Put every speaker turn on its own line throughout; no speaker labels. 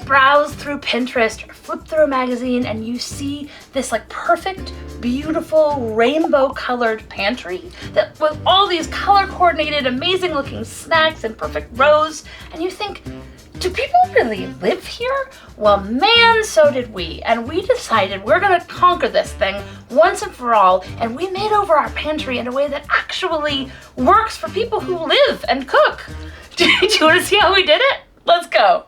browse through Pinterest or flip through a magazine and you see this like perfect, beautiful, rainbow colored pantry that with all these color coordinated, amazing looking snacks in perfect rows, and you think, do people really live here? Well, man, so did we. And we decided we're gonna conquer this thing once and for all, and we made over our pantry in a way that actually works for people who live and cook. Do you want to see how we did it? Let's go.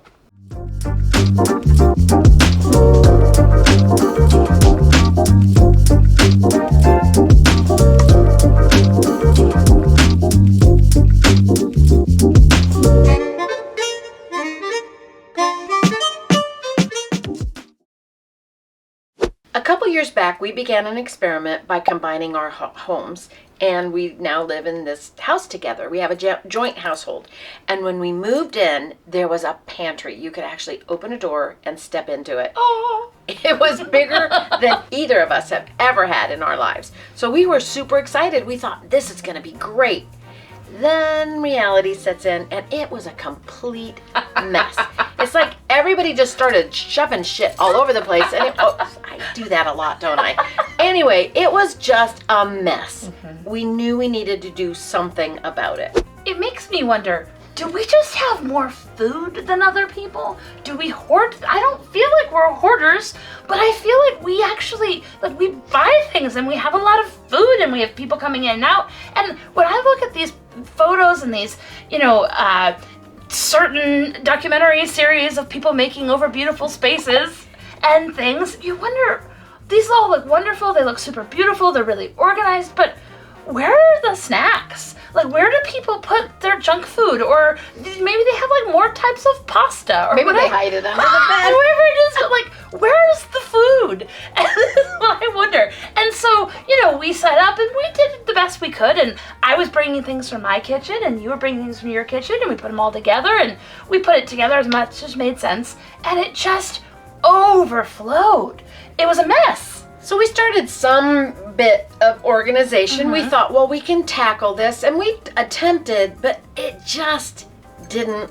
A couple years back, we began an experiment by combining our homes, and we now live in this house together. We have a joint household. And when we moved in, there was a pantry. You could actually open a door and step into it.
Oh.
It was bigger than either of us have ever had in our lives. So we were super excited. We thought, this is going to be great. Then reality sets in, and it was a complete mess. It's like everybody just started shoving shit all over the place, and I do that a lot, don't I? Anyway, it was just a mess. We knew we needed to do something about it.
It makes me wonder, do we just have more food than other people? Do we hoard? I don't feel like we're hoarders, but I feel like we actually, like we buy things and we have a lot of food and we have people coming in and out. And when I look at these photos and these, certain documentary series of people making over beautiful spaces and things, you wonder, these all look wonderful, they look super beautiful, they're really organized, but where are the snacks? Like, where do people put their junk food? Or maybe they have like more types of pasta, or
maybe
whatever.
They hide it under the bed.
Wherever it is, but like, where's the food? And this is what I wonder. And so, we set up and we did the best we could. And I was bringing things from my kitchen, and you were bringing things from your kitchen, and we put them all together, and we put it together as much as made sense. And it just overflowed. It was a mess.
So we started some bit of organization. We thought, well, we can tackle this. And we attempted, but it just didn't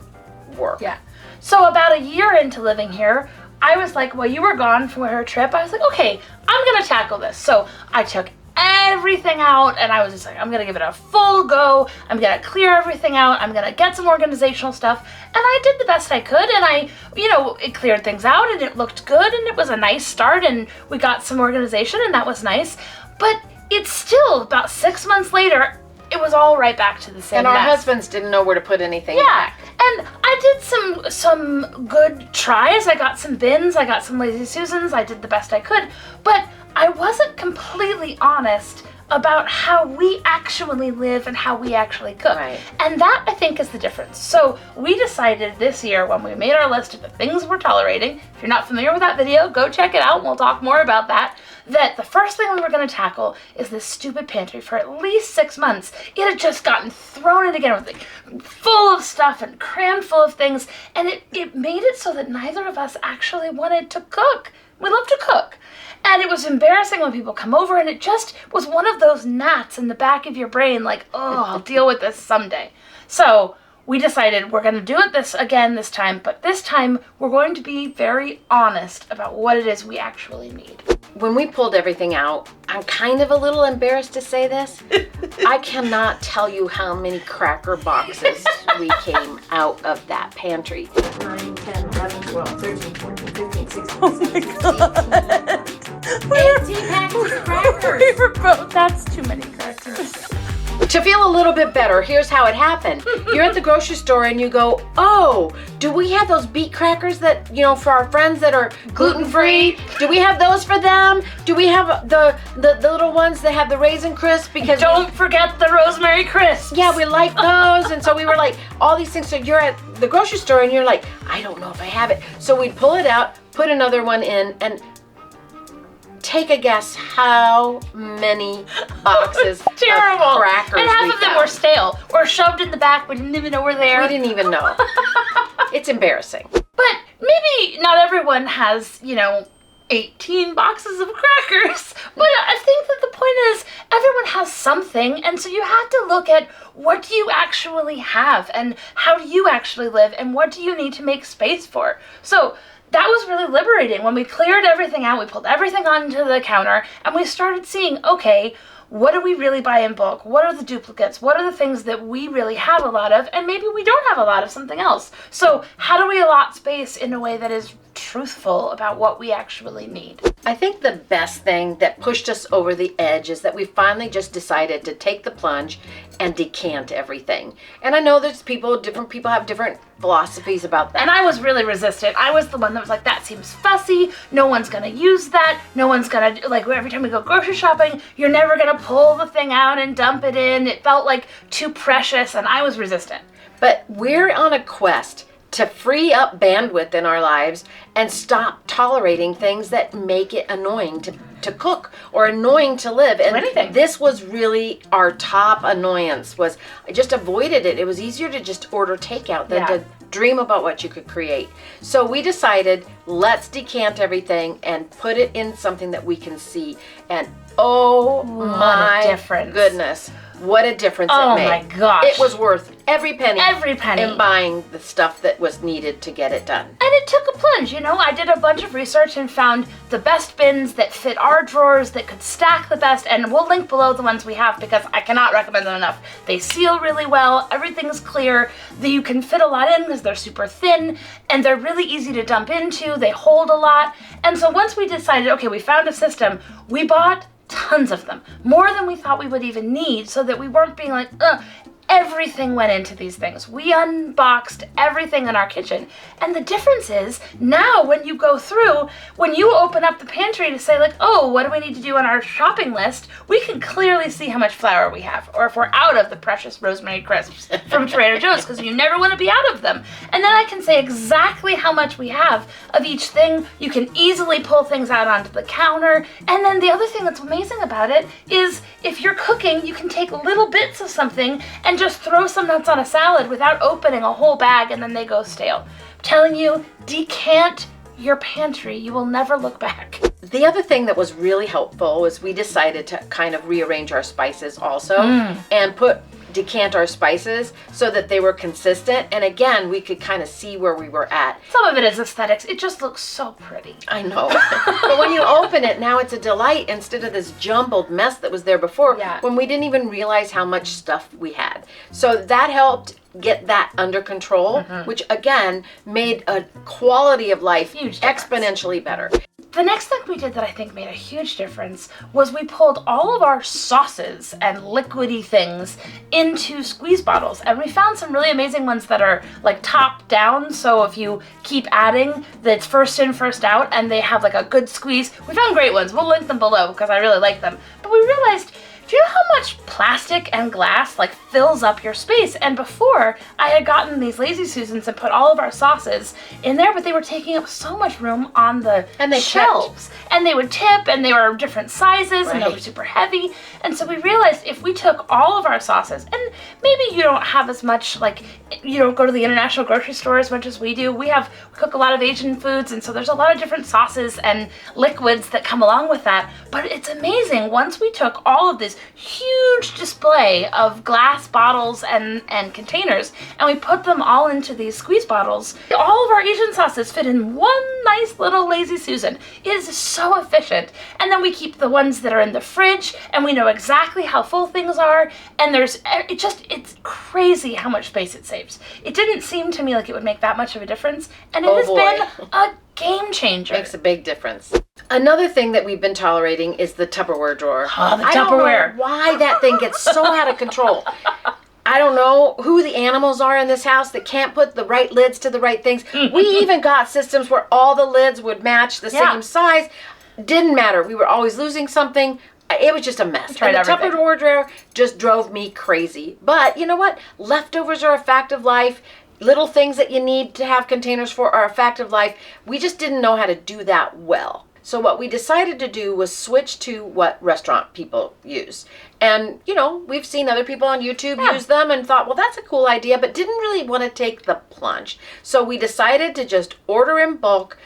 work.
Yeah. So about a year into living here, I was like, well, you were gone for her trip. I was like, okay, I'm going to tackle this. So I took everything out, and I was just like, I'm going to give it a full go. I'm going to clear everything out. I'm going to get some organizational stuff. And I did the best I could, and I, it cleared things out, and it looked good, and it was a nice start, and we got some organization, and that was nice. But it's still, about 6 months later, it was all right back to the same
And our
mess.
husbands didn't know where to put anything back.
And I did some good tries. I got some bins, I got some Lazy Susans, I did the best I could, but I wasn't completely honest about how we actually live and how we actually cook.
Right.
And that, I think, is the difference. So we decided this year, when we made our list of the things we're tolerating, if you're not familiar with that video, go check it out and we'll talk more about that, that the first thing we were going to tackle is this stupid pantry. For at least 6 months, it had just gotten thrown in again with like, full of stuff and crammed full of things, and it made it so that neither of us actually wanted to cook. We love to cook. And it was embarrassing when people come over, and it just was one of those gnats in the back of your brain, like, oh, I'll deal with this someday. So we decided we're going to do it this time, but this time we're going to be very honest about what it is we actually need.
When we pulled everything out, I'm kind of a little embarrassed to say this. I cannot tell you how many cracker boxes we came out of that pantry.
9, 10, 11, 12, 13, 14, 15, 16,
Oh my
17,
God.
18 packs of crackers.
We were both, that's too many crackers.
To feel a little bit better, here's how it happened. You're at the grocery store and you go, oh, do we have those beet crackers that, for our friends that are gluten-free? Do we have those for them? Do we have the little ones that have the Raisin Crisp? Because
Don't forget the Rosemary Crisps.
yeah, we like those. And so we were like, all these things. So you're at the grocery store and you're like, I don't know if I have it. So we'd pull it out, put another one in, and take a guess how many boxes
Terrible.
of crackers
and half
we
of them
found.
were stale or shoved in the back. We didn't even know were there.
We didn't even know. It's embarrassing.
But maybe not everyone has, 18 boxes of crackers. But I think that the point is, everyone has something, and so you have to look at what do you actually have, and how do you actually live, and what do you need to make space for. So that was really liberating. When we cleared everything out, we pulled everything onto the counter, and we started seeing, okay, what do we really buy in bulk? What are the duplicates? What are the things that we really have a lot of, and maybe we don't have a lot of something else? So how do we allot space in a way that is truthful about what we actually need?
I think the best thing that pushed us over the edge is that we finally just decided to take the plunge and decant everything. And I know there's different people have different philosophies about that.
And I was really resistant. I was the one that was like, that seems fussy. No one's gonna use that. No one's gonna, like, every time we go grocery shopping, you're never gonna pull the thing out and dump it in. It felt like too precious, and I was resistant.
But we're on a quest to free up bandwidth in our lives and stop tolerating things that make it annoying to cook or annoying to live. And
anything.
This was really our top annoyance, was I just avoided it. It was easier to just order takeout than to dream about what you could create. So we decided, let's decant everything and put it in something that we can see. And oh my goodness, what a difference it made.
Oh my gosh.
It was worth every penny.
Every penny.
In buying the stuff that was needed to get it done.
And it took a plunge, you know. I did a bunch of research and found the best bins that fit our drawers, that could stack the best, and we'll link below the ones we have because I cannot recommend them enough. They seal really well, everything's clear, you can fit a lot in because they're super thin, and they're really easy to dump into, they hold a lot. And so once we decided, okay, we found a system, we bought tons of them, more than we thought we would even need, so that we weren't being like, ugh. Everything went into these things. We unboxed everything in our kitchen. And the difference is, now when you go through, when you open up the pantry to say like, oh, what do we need to do on our shopping list? We can clearly see how much flour we have, or if we're out of the precious rosemary crisps from Trader Joe's, because you never want to be out of them. And then I can say exactly how much we have of each thing. You can easily pull things out onto the counter. And then the other thing that's amazing about it is, if you're cooking, you can take little bits of something and just throw some nuts on a salad without opening a whole bag, and then they go stale. I'm telling you, decant your pantry. You will never look back.
The other thing that was really helpful was we decided to kind of rearrange our spices also and decant our spices so that they were consistent, and again we could kind of see where we were at.
Some of it is aesthetics. It just looks so pretty.
I know. But when you open it, now it's a delight instead of this jumbled mess that was there before, when we didn't even realize how much stuff we had. So that helped get that under control, which again made a quality of life exponentially better.
The next thing we did that I think made a huge difference was we pulled all of our sauces and liquidy things into squeeze bottles, and we found some really amazing ones that are like top down, so if you keep adding, that's first in, first out, and they have like a good squeeze. We found great ones. We'll link them below because I really like them. But we realized, do you know how much plastic and glass like fills up your space? And before, I had gotten these Lazy Susans and put all of our sauces in there, but they were taking up so much room on the shelves. And they would tip, and they were different sizes, and they were super heavy. And so we realized if we took all of our sauces, and maybe you don't have as much, like, you don't go to the international grocery store as much as we do. We cook a lot of Asian foods, and so there's a lot of different sauces and liquids that come along with that. But it's amazing, once we took all of this huge display of glass bottles and containers, and we put them all into these squeeze bottles, all of our Asian sauces fit in one nice little Lazy Susan. It is so efficient. And then we keep the ones that are in the fridge, and we know exactly how full things are, and it's crazy how much space it saves. It didn't seem to me like it would make that much of a difference, and it has been a game changer.
Makes a big difference. Another thing that we've been tolerating is the Tupperware drawer.
Oh, the Tupperware.
I don't know why that thing gets so out of control. I don't know who the animals are in this house that can't put the right lids to the right things. We even got systems where all the lids would match the same size. Didn't matter. We were always losing something. It was just a mess. And the Tupperware drawer just drove me crazy. But you know what? Leftovers are a fact of life. Little things that you need to have containers for are a fact of life. We just didn't know how to do that well. So what we decided to do was switch to what restaurant people use. And, you know, we've seen other people on YouTube use them and thought, well, that's a cool idea, but didn't really want to take the plunge. So we decided to just order in bulk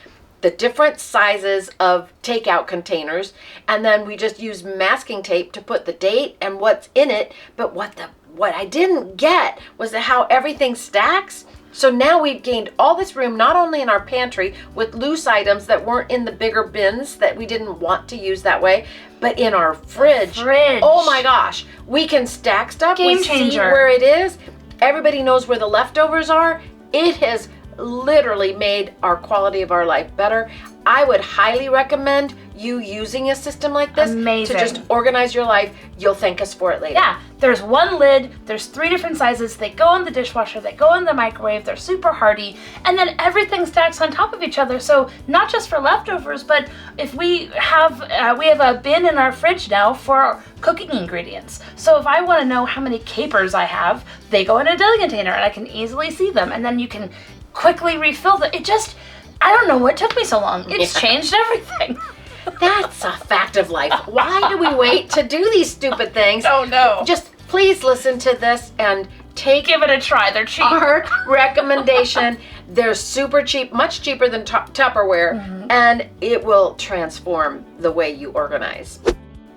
the different sizes of takeout containers, and then we just use masking tape to put the date and what's in it. But what I didn't get was how everything stacks. So now we've gained all this room, not only in our pantry with loose items that weren't in the bigger bins that we didn't want to use that way, but in our fridge. Oh my gosh, we can stack stuff.
Game
we
changer.
See where it is. Everybody knows where the leftovers are. It has literally made our quality of our life better. I would highly recommend you using a system like this.
Amazing.
To just organize your life. You'll thank us for it later.
Yeah, there's one lid, there's 3 different sizes, they go in the dishwasher, they go in the microwave, they're super hardy, and then everything stacks on top of each other. So not just for leftovers, but if we have a bin in our fridge now for cooking ingredients. So if I want to know how many capers I have, they go in a deli container and I can easily see them, and then you can quickly refill them. I don't know what took me so long. It's changed everything.
That's a fact of life. Why do we wait to do these stupid things?
Oh no.
Just please listen to this and
Give it a try. They're cheap.
Our recommendation. They're super cheap, much cheaper than Tupperware, and it will transform the way you organize.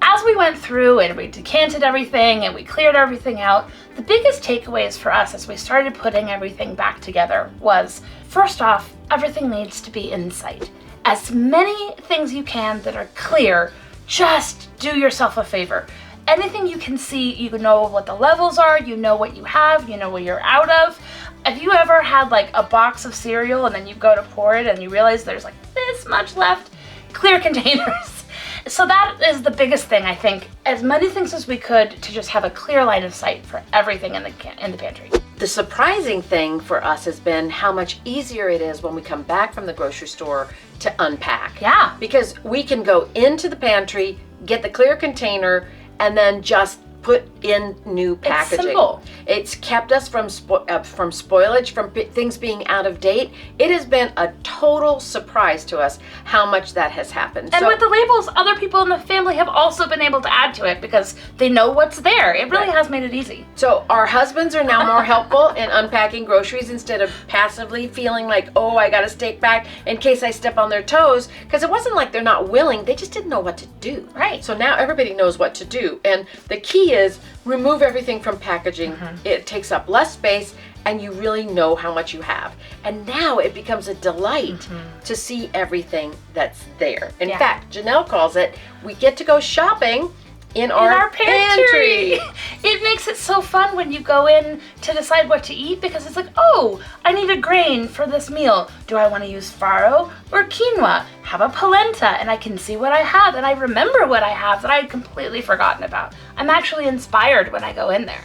As we went through and we decanted everything and we cleared everything out, the biggest takeaways for us as we started putting everything back together was, first off, everything needs to be in sight. As many things you can that are clear, just do yourself a favor. Anything you can see, you know what the levels are, you know what you have, you know what you're out of. Have you ever had like a box of cereal and then you go to pour it and you realize there's like this much left? Clear containers. So that is the biggest thing, I think. As many things as we could to just have a clear line of sight for everything in the pantry.
The surprising thing for us has been how much easier it is when we come back from the grocery store to unpack.
Yeah.
Because we can go into the pantry, get the clear container, and then just put in new packaging.
It's simple.
It's kept us from spoilage, from things being out of date. It has been a total surprise to us how much that has happened.
And with the labels, other people in the family have also been able to add to it because they know what's there. It really has made it easy.
So our husbands are now more helpful in unpacking groceries instead of passively feeling like, oh, I got to stay back in case I step on their toes. Because it wasn't like they're not willing, they just didn't know what to do.
Right.
So now everybody knows what to do. And the key is remove everything from packaging. It takes up less space and you really know how much you have. And now it becomes a delight to see everything that's there. In fact, Janelle calls it, we get to go shopping in our pantry.
It makes it so fun when you go in to decide what to eat because it's like, oh, I need a grain for this meal. Do I want to use farro or quinoa? How about polenta? And I can see what I have and I remember what I have that I had completely forgotten about. I'm actually inspired when I go in there.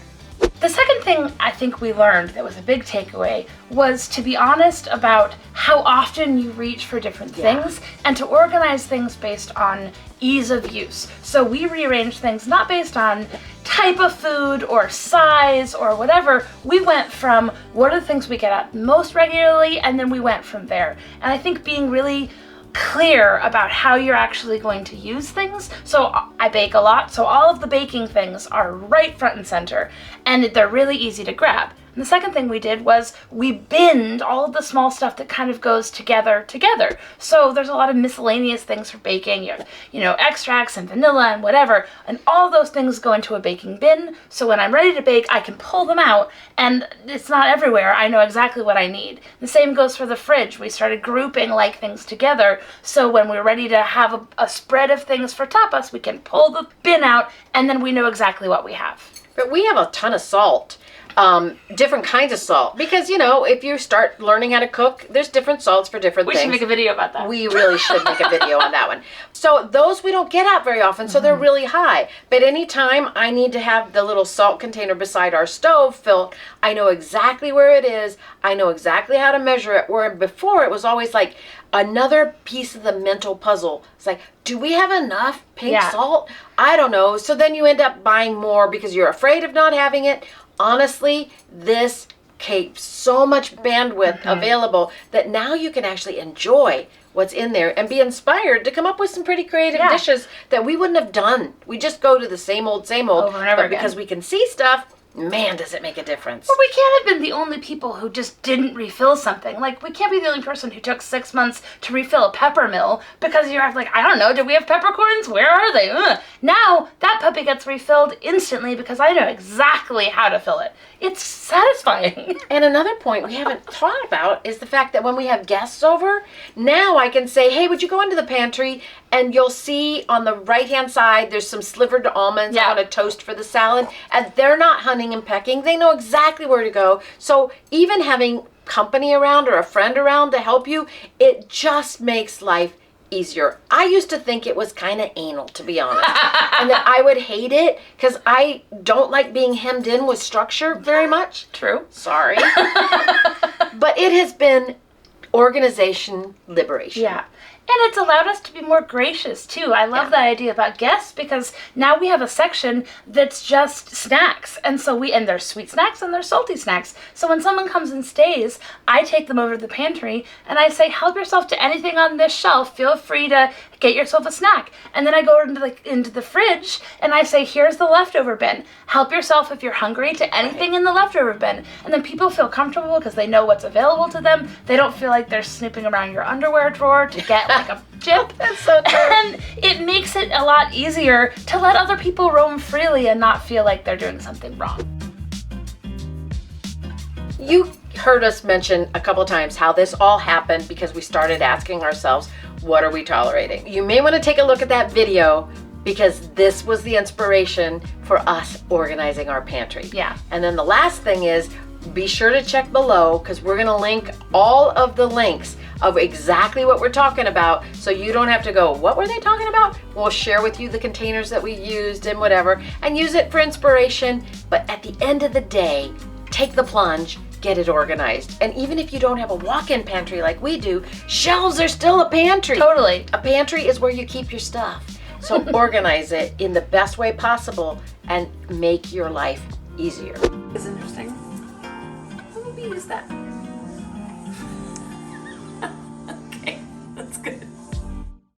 The second thing I think we learned that was a big takeaway was to be honest about how often you reach for different things and to organize things based on ease of use. So we rearranged things not based on type of food or size or whatever. We went from what are the things we get at most regularly and then we went from there. And I think being really clear about how you're actually going to use things. So I bake a lot, so all of the baking things are right front and center, and they're really easy to grab. And the second thing we did was we binned all of the small stuff that kind of goes together. So there's a lot of miscellaneous things for baking. You have, extracts and vanilla and whatever, and all those things go into a baking bin. So when I'm ready to bake, I can pull them out, and it's not everywhere. I know exactly what I need. The same goes for the fridge. We started grouping like things together, so when we're ready to have a spread of things for tapas, we can pull the bin out, and then we know exactly what we have.
But we have a ton of salt. Different kinds of salt, because if you start learning how to cook, there's different salts for different things.
We should make a video about that.
We really should make a video on that one. So those we don't get at very often, so they're really high. But anytime I need to have the little salt container beside our stove filled, I know exactly where it is. I know exactly how to measure it. Where before it was always like another piece of the mental puzzle. It's like, do we have enough pink salt? I don't know. So then you end up buying more because you're afraid of not having it. Honestly, this keeps so much bandwidth available that now you can actually enjoy what's in there and be inspired to come up with some pretty creative dishes that we wouldn't have done. We just go to the same old
over and over again.
Because we can see stuff, Man, does it make a difference.
Well, we can't have been the only people who just didn't refill something. Like, we can't be the only person who took 6 months to refill a pepper mill because you're like, I don't know, do we have peppercorns? Where are they? Ugh. Now, that puppy gets refilled instantly because I know exactly how to fill it. It's satisfying.
And another point we haven't thought about is the fact that when we have guests over, now I can say, hey, would you go into the pantry? And you'll see on the right-hand side, there's some slivered almonds on a toast for the salad. And they're not hunting and pecking. They know exactly where to go. So even having company around or a friend around to help you, it just makes life easier. I used to think it was kind of anal, to be honest, and that I would hate it because I don't like being hemmed in with structure very much.
True.
Sorry. But it has been organization liberation.
Yeah. And it's allowed us to be more gracious, too. I love the idea about guests because now we have a section that's just snacks. And so and there's sweet snacks and there's salty snacks. So when someone comes and stays, I take them over to the pantry and I say, help yourself to anything on this shelf. Feel free to get yourself a snack. And then I go into the fridge and I say, here's the leftover bin. Help yourself if you're hungry to anything in the leftover bin. And then people feel comfortable because they know what's available to them. They don't feel like they're snooping around your underwear drawer to get like a chip.
That's so true.
And it makes it a lot easier to let other people roam freely and not feel like they're doing something wrong.
You heard us mention a couple times how this all happened because we started asking ourselves, what are we tolerating? You may want to take a look at that video because this was the inspiration for us organizing our pantry.
Yeah.
And then the last thing is, be sure to check below because we're going to link all of the links of exactly what we're talking about so you don't have to go, what were they talking about? We'll share with you the containers that we used and whatever and use it for inspiration. But at the end of the day, take the plunge, get it organized. And even if you don't have a walk-in pantry like we do, shelves are still a pantry.
Totally.
A pantry is where you keep your stuff. So organize it in the best way possible and make your life easier.
It's interesting. Let me use that.